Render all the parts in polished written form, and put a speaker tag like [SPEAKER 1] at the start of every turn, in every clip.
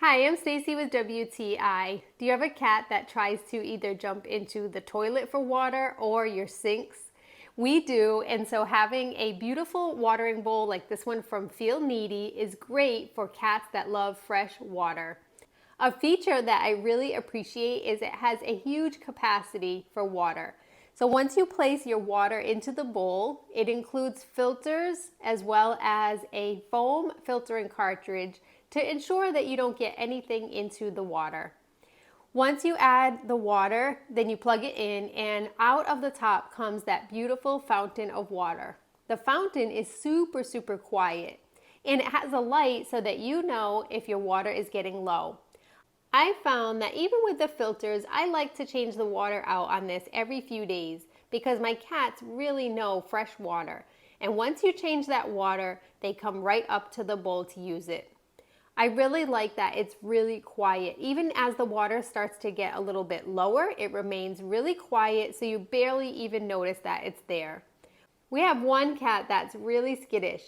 [SPEAKER 1] Hi, I'm Stacy with WTI. Do you have a cat that tries to either jump into the toilet for water or your sinks? We do, and so having a beautiful watering bowl like this one from FEELNEEDY is great for cats that love fresh water. A feature that I really appreciate is it has a huge capacity for water. So once you place your water into the bowl, it includes filters as well as a foam filtering cartridge to ensure that you don't get anything into the water. Once you add the water, then you plug it in, and out of the top comes that beautiful fountain of water. The fountain is super quiet, and it has a light so that you know if your water is getting low. I found that even with the filters, I like to change the water out on this every few days because my cats really know fresh water. And once you change that water, they come right up to the bowl to use it. I really like that it's really quiet. Even as the water starts to get a little bit lower, it remains really quiet so you barely even notice that it's there. We have one cat that's really skittish.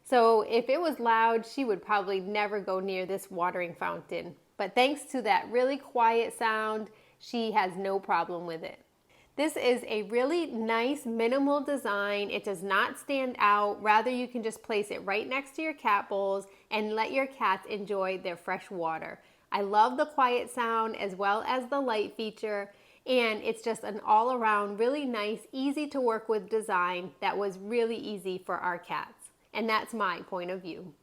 [SPEAKER 1] So if it was loud, she would probably never go near this watering fountain. But thanks to that really quiet sound, she has no problem with it. This is a really nice minimal design. It does not stand out. Rather, you can just place it right next to your cat bowls and let your cats enjoy their fresh water. I love the quiet sound as well as the light feature, and it's just an all-around really nice, easy to work with design that was really easy for our cats. And that's my point of view.